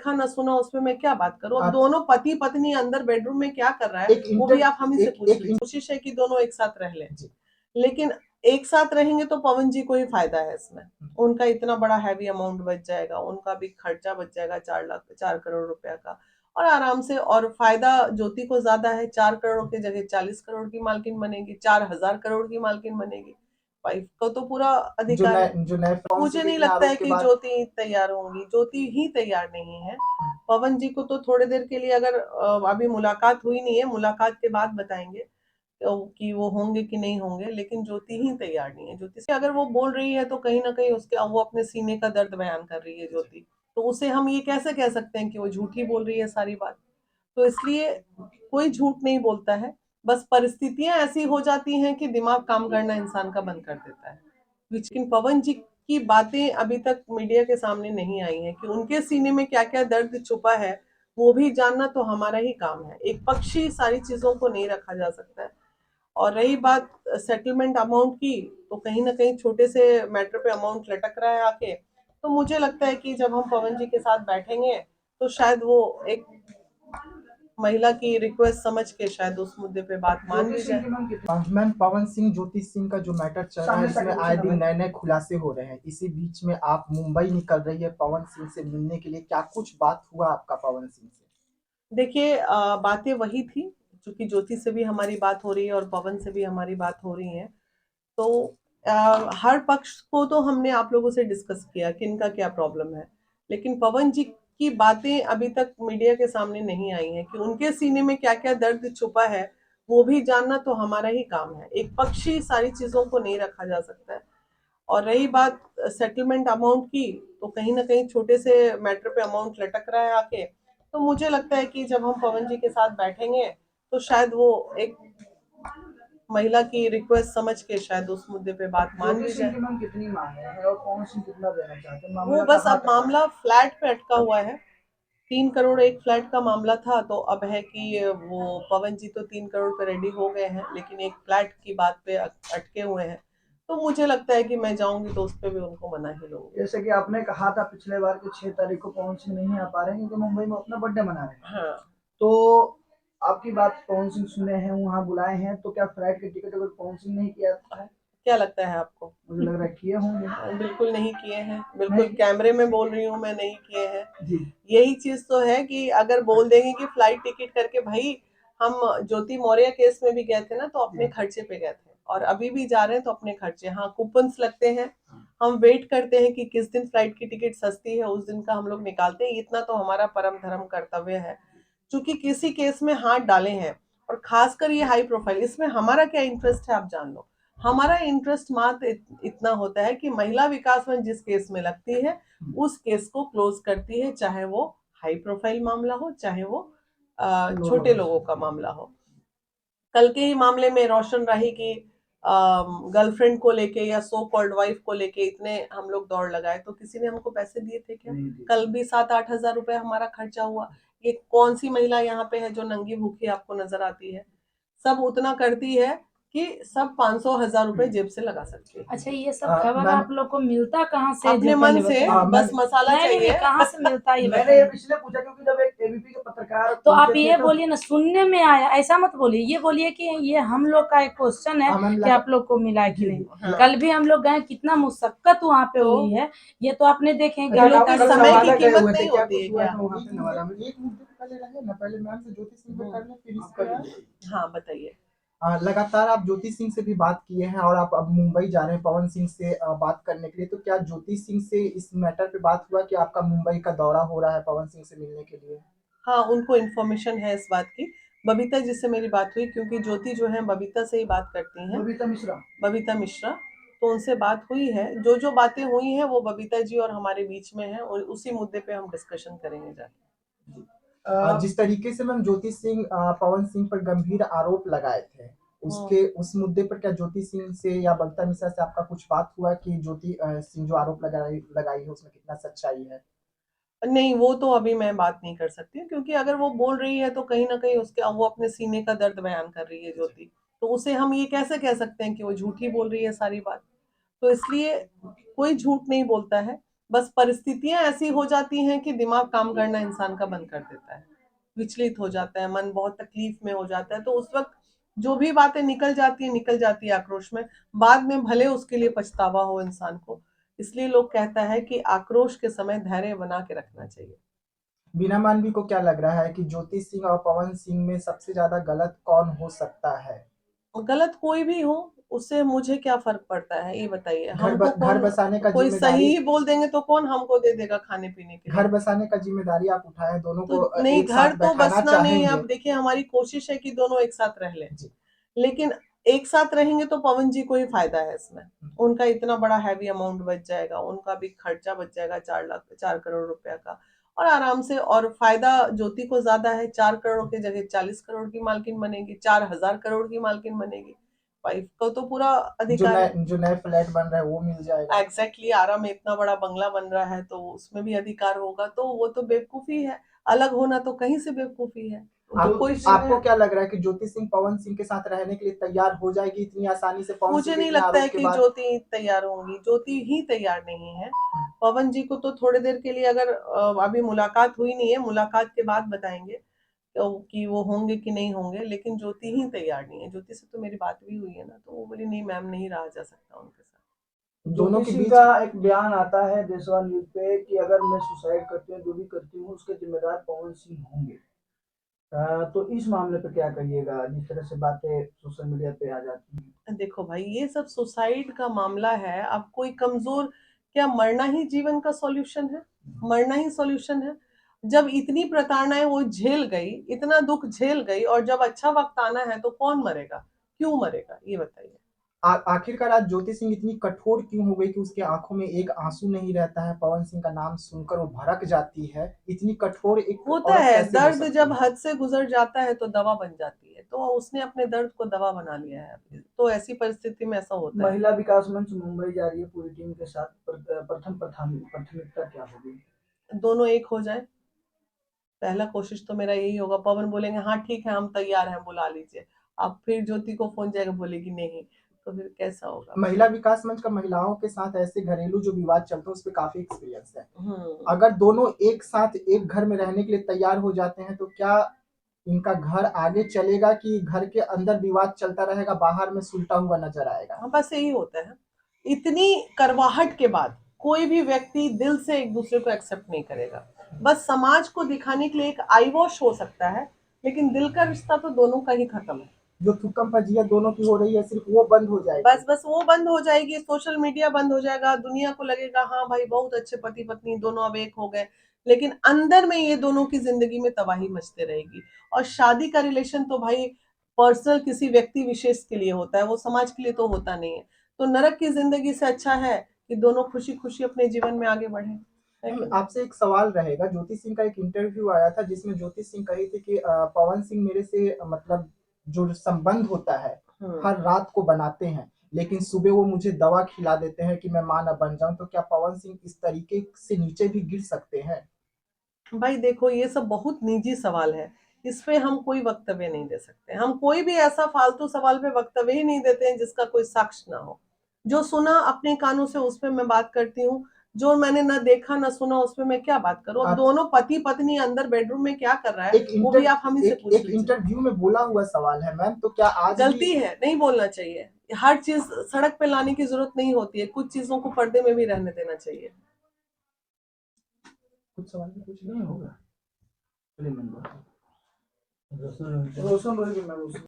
देखा ना सुना उसमें मैं क्या बात करूं। अब आप दोनों पति पत्नी अंदर बेडरूम में क्या कर रहा है एक वो भी इंटर आप हम ही से एक पूछ एक लीजिए। कोशिश है कि दोनों एक साथ रह लें, जी। लेकिन एक साथ रहेंगे तो पवन जी को ही फायदा है इसमें। उनका इतना बड़ा हैवी अमाउंट बच जाएगा, उनका भी खर्चा बच जाएगा 4 करोड़ रुपया का, और आराम से। और फायदा ज्योति को ज्यादा है, 4 करोड़ की जगह 40 करोड़ की मालकिन बनेगी, 4,000 करोड़ की मालकिन बनेगी। वाइफ को तो पूरा अधिकार है। जो नए पवन मुझे सिंह के नहीं इतने लगता है आरोप के कि बाद। ज्योति तैयार होंगी, ज्योति ही तैयार नहीं है। पवन जी को तो थोड़ी देर के लिए, अगर अभी मुलाकात हुई नहीं है, मुलाकात के बाद बताएंगे कि वो होंगे कि नहीं होंगे, लेकिन ज्योति ही तैयार नहीं है। ज्योति से अगर वो बोल रही है तो कहीं ना कहीं उसके वो अपने सीने का दर्द बयान कर रही है ज्योति, तो उसे हम ये कैसे कह सकते हैं कि वो झूठी बोल रही है सारी बात। तो इसलिए कोई झूठ नहीं बोलता है, बस परिस्थितियां ऐसी हो जाती हैं कि दिमाग काम करना इंसान का बंद कर देता है। लेकिन पवन जी की बातें अभी तक मीडिया के सामने नहीं आई हैं कि उनके सीने में क्या क्या दर्द छुपा है, वो भी जानना तो हमारा ही काम है। एक पक्षी सारी चीजों को नहीं रखा जा सकता है। और रही बात सेटलमेंट अमाउंट की, तो कहीं ना कहीं छोटे से मैटर पे अमाउंट लटक रहा है आके। तो मुझे लगता है कि जब हम पवन जी के साथ बैठेंगे तो शायद वो एक महिला की रिक्वेस्ट समझ के शायद उस मुद्दे पे बात मान ली जाए। मैम, पवन सिंह ज्योति सिंह का जो मैटर चल रहा है, इसमें आए दिन नए नए खुलासे हो रहे हैं। इसी बीच में आप मुंबई निकल रही है पवन सिंह से मिलने के लिए, क्या कुछ बात हुआ आपका पवन सिंह से? देखिए, बातें वही थी, क्योंकि ज्योति से भी हमारी बात हो रही है और पवन से भी हमारी बात हो रही है। तो हर पक्ष को तो हमने आप लोगों से डिस्कस किया कि इनका क्या प्रॉब्लम है। लेकिन पवन जी की बातें अभी तक मीडिया के सामने नहीं आई हैं कि उनके सीने में क्या क्या दर्द छुपा है, वो भी जानना तो हमारा ही काम है। एक पक्षी सारी चीजों को नहीं रखा जा सकता है। और रही बात सेटलमेंट अमाउंट की, तो कहीं ना कहीं छोटे से मैटर पे अमाउंट लटक रहा है आके। तो मुझे लगता है कि जब हम पवन जी के साथ बैठेंगे तो शायद वो एक महिला की रिक्वेस्ट समझ के शायद उस मुद्दे पे बात मान ली जाए। कितनी मांगे हैं और पवन सिंह कितना देना चाहते हैं, वो मामला बस कहाँ अब तक मामला फ्लैट पे अटका हुआ है। 3 करोड़ एक फ्लैट का मामला था, तो अब है कि वो पवन जी तो 3 करोड़ पे रेडी हो गए हैं, लेकिन एक फ्लैट की बात पे अटके हुए हैं। तो मुझे लगता है कि मैं जाऊंगी तो उस पे भी उनको मना ही लूंगी। जैसे कि आपने कहा था पिछले बार की 6 तारीख को पवन सिंह नहीं आ पा रहे हैं क्योंकि मुंबई में अपना बर्थडे मना रहे हैं, हाँ, तो आपकी बात पवन सिंह सुने हैं, वहाँ बुलाए हैं, तो क्या फ्लाइट की टिकट अगर पवन सिंह नहीं किया है? क्या लगता है आपको? मुझे लग रहा है किए होंगे। बिल्कुल नहीं किए हैं, बिल्कुल नहीं। कैमरे में बोल रही हूँ मैं, नहीं किए हैं। जी। यही चीज तो है कि अगर बोल देंगे कि फ्लाइट टिकट करके, भाई हम ज्योति मौर्य केस में भी गए थे ना, तो अपने खर्चे पे गए थे, और अभी भी जा रहे हैं तो अपने खर्चे। हाँ, कूपन्स लगते हैं, हम वेट करते हैं कि किस दिन फ्लाइट की टिकट सस्ती है उस दिन का हम लोग निकालते हैं। इतना तो हमारा परम धर्म कर्तव्य है। क्योंकि किसी केस में हाथ डाले हैं, और खासकर ये हाई प्रोफाइल, इसमें हमारा क्या इंटरेस्ट है आप जान लो। हमारा इंटरेस्ट मात्र इतना होता है कि महिला विकास में जिस केस में लगती है उस केस को क्लोज करती है, चाहे वो हाई प्रोफाइल मामला हो, चाहे वो छोटे लोगों का मामला हो। कल के ही मामले में रोशन राही की गर्लफ्रेंड को लेके या सो कॉल्ड वाइफ को लेके इतने हम लोग दौड़ लगाए, तो किसी ने हमको पैसे दिए थे क्या? कल भी 7-8 हजार रुपए हमारा खर्चा हुआ। ये कौन सी महिला यहाँ पे है जो नंगी भूखी आपको नजर आती है? सब उतना करती है कि सब 500-1000 रुपए जेब से लगा सकती है। अच्छा, ये सब खबर आप लोग को मिलता कहाँ से? अपने जो मन पहले से, बताइए। बस मसाला नहीं नहीं, चाहिए। कहाँ से मिलता है ये मैंने ये बताइए। इसलिए पूछा क्योंकि जब एक एबीपी के पत्रकार तो आप पहुंचे थे ये तो बोलिए ना, सुनने में आया, ऐसा मत बोलिए। ये बोलिए कि ये हम लोग का एक क्वेश्चन है अमन कि लगा। आप लोग को मिला है कि जी, नहीं। हाँ। कल भी हम लोग गए, कितना मुशक्कत वहाँ पे तो हुई है, ये तो आपने देखे हैं। इन लोग गाड़ी की का समय की सवाल कीमत नहीं होती है क्या? वहाँ पे नवादा में एक मुद्दे पे पहले रहे ना, पहले मैम से ज्योति सिंह पे कर लें, फिर इस पर। हाँ, बताइए। लगातार आप ज्योति सिंह से भी बात किए हैं और आप अब मुंबई जा रहे हैं पवन सिंह से बात करने के लिए, तो क्या ज्योति सिंह से इस मैटर पे बात हुआ कि आपका मुंबई का दौरा हो रहा है पवन सिंह से मिलने के लिए? हाँ, उनको इन्फॉर्मेशन है इस बात की। बबीता जी से मेरी बात हुई, क्योंकि ज्योति जो है बबीता से ही बात करती हैं। बबीता मिश्रा। बबीता मिश्रा। तो उनसे बात हुई है, जो जो बातें हुई हैं वो बबीता जी और हमारे बीच में है, और उसी मुद्दे पे हम डिस्कशन करेंगे जाके। जिस तरीके से मैम ज्योति सिंह पवन सिंह पर गंभीर आरोप लगाए थे, उसके उस मुद्दे पर क्या ज्योति सिंह से या बबीता मिश्रा से आपका कुछ बात हुआ कि ज्योति सिंह जो आरोप लगाई लगाई है उसमें कितना सच्चाई है? नहीं, वो तो अभी मैं बात नहीं कर सकती, क्योंकि अगर वो बोल रही है तो कहीं ना कहीं उसके वो अपने सीने का दर्द बयान कर रही है ज्योति। तो उसे हम ये कैसे कह सकते हैं कि वो झूठी बोल रही है सारी बात। तो इसलिए कोई झूठ नहीं बोलता है, बस परिस्थितियां ऐसी हो जाती हैं कि दिमाग काम करना इंसान का बंद कर देता है, विचलित हो जाता है, मन बहुत तकलीफ में हो जाता है। तो उस वक्त जो भी बातें निकल जाती है आक्रोश में, बाद में भले उसके लिए पछतावा हो इंसान को। इसलिए लोग कहता है कि आक्रोश के समय धैर्य बना के रखना चाहिए। बीना मानवी को क्या लग रहा है कि ज्योति सिंह और पवन सिंह में सबसे ज्यादा गलत कौन हो सकता है? गलत कोई भी हो, उससे मुझे क्या फर्क पड़ता है, ये बताइए। हमको घर कौन, बसाने का कोई सही जिम्मेदारी, ही बोल देंगे तो कौन हमको दे देगा खाने पीने के घर लिए? बसाने का जिम्मेदारी आप उठाए, दोनों तो को नहीं, एक घर साथ तो बैठाना बसना नहीं है। चाहेंगे। अब देखिए, हमारी कोशिश है कि दोनों एक साथ रह लें, जी। लेकिन एक साथ रहेंगे तो पवन जी को ही फायदा है इसमें। उनका इतना बड़ा हैवी अमाउंट बच जाएगा, उनका भी खर्चा बच जाएगा 4 करोड़ रुपया का, और आराम से। और फायदा ज्योति को ज्यादा है, 4 करोड़ की जगह 40 करोड़ की मालकिन बनेगी, 4,000 करोड़ की मालकिन बनेगी। वाइफ को तो पूरा अधिकार है। जो नए फ्लैट बन रहा है वो मिल जाएगा। एग्जैक्टली, आरा में इतना बड़ा बंगला बन रहा है तो उसमें भी अधिकार होगा। तो वो तो बेवकूफी है, अलग होना तो कहीं से बेवकूफी है। तो कोई आपको क्या लग रहा है कि ज्योति सिंह पवन सिंह के साथ रहने के लिए तैयार हो जाएगी इतनी आसानी से? पवन मुझे सिंह के नहीं इतने लगता है आरोप के कि बाद। ज्योति तैयार होंगी, ज्योति ही तैयार नहीं है। पवन जी को तो थोड़ी देर के लिए, अगर अभी मुलाकात हुई नहीं है, मुलाकात के बाद बताएंगे कि वो होंगे कि नहीं होंगे, लेकिन ज्योति ही तैयार नहीं है। ज्योति से तो मेरी बात भी हुई है ना, तो वो बोली नहीं मैम, नहीं रहा जा सकता उनके साथ। दोनों ज्योति के सिंह बीच का एक बयान आता है देशवाल न्यूज पे कि अगर मैं सुसाइड करती हूँ, जो भी करती हूँ, उसके जिम्मेदार पवन सिंह होंगे। तो इस मामले पे क्या कहिएगा, जिस तरह से बातें सोशल मीडिया पे आ जाती हैं? देखो भाई, ये सब सुसाइड का मामला है। अब कोई कमजोर, क्या मरना ही जीवन का सॉल्यूशन है? मरना ही सॉल्यूशन है? जब इतनी प्रताड़नाएं वो झेल गई, इतना दुख झेल गई, और जब अच्छा वक्त आना है तो कौन मरेगा, क्यों मरेगा, ये बताइए। आखिरकार आज ज्योति सिंह इतनी कठोर क्यों हो गई कि उसके आंखों में एक आंसू नहीं रहता है? पवन सिंह का नाम सुनकर वो भड़क जाती है। इतनी कठोर एक होता औरत है, कैसे हो दर्द सकती जब है? हद से गुजर जाता है तो दवा बन जाती है। तो उसने अपने दर्द को दवा बना लिया है। तो ऐसी परिस्थिति में ऐसा होता है। महिला विकास मंच मुंबई जा रही है पूरी टीम के साथ, प्राथमिकता क्या होगी? दोनों एक हो जाए, पहला कोशिश तो मेरा यही होगा। पवन बोलेंगे हाँ ठीक है, हम तैयार हैं, बुला लीजिए। अब फिर ज्योति को फोन जाएगा, बोलेगी नहीं, तो फिर कैसा होगा? महिला विकास मंच का महिलाओं के साथ ऐसे घरेलू जो विवाद चलते हैं उस पर काफी एक्सपीरियंस है। अगर दोनों एक साथ एक घर में रहने के लिए तैयार हो जाते हैं तो क्या इनका घर आगे चलेगा, कि घर के अंदर विवाद चलता रहेगा, बाहर में सुलटा हुआ नजर आएगा? हाँ, बस यही होता है। इतनी करवाहट के बाद कोई भी व्यक्ति दिल से एक दूसरे को एक्सेप्ट नहीं करेगा। बस समाज को दिखाने के लिए एक आई वॉश हो सकता है, लेकिन दिल का रिश्ता तो दोनों का ही खत्म है। जो थुक्कम फजिया दोनों की हो रही है सिर्फ वो बंद हो जाएगी। बस वो बंद हो जाएगी, सोशल मीडिया बंद हो जाएगा, दुनिया को लगेगा हाँ भाई बहुत अच्छे पति पत्नी दोनों अब एक हो गए, लेकिन अंदर में ये दोनों की जिंदगी में तबाही मचते रहेगी। और शादी का रिलेशन तो भाई पर्सनल किसी व्यक्ति विशेष के लिए होता है, वो समाज के लिए तो होता नहीं है। तो नरक की जिंदगी से अच्छा है कि दोनों खुशी खुशी अपने जीवन में आगे बढ़े। आपसे एक सवाल रहेगा। ज्योति सिंह का एक इंटरव्यू आया था जिसमें ज्योति सिंह कही थी कि पवन सिंह मेरे से मतलब जो संबंध होता है हर रात को बनाते हैं, लेकिन सुबह वो मुझे दवा खिला देते हैं कि मैं मां न बन जाऊं। तो क्या पवन सिंह इस तरीके से नीचे भी गिर सकते हैं? भाई देखो, ये सब बहुत निजी सवाल है, इस पे हम कोई वक्तव्य नहीं दे सकते। हम कोई भी ऐसा फालतू सवाल पे वक्तव्य ही नहीं देते हैं जिसका कोई साक्ष्य ना हो। जो सुना अपने कानों से उस पे मैं बात करती हूँ, जो मैंने न देखा न सुना उस पे मैं क्या बात करूं। अब दोनों पति पत्नी अंदर बेडरूम में क्या कर रहा है वो भी आप हम ही से पूछ लीजिए। इंटरव्यू में बोला हुआ सवाल है मैम, तो क्या आज गलती भी है, नहीं बोलना चाहिए। हर चीज सड़क पे लाने की जरूरत नहीं होती है, कुछ चीजों को पर्दे में भी रहने देना चाहिए। कुछ सवाल में कुछ नहीं होगा? रोशन रोहित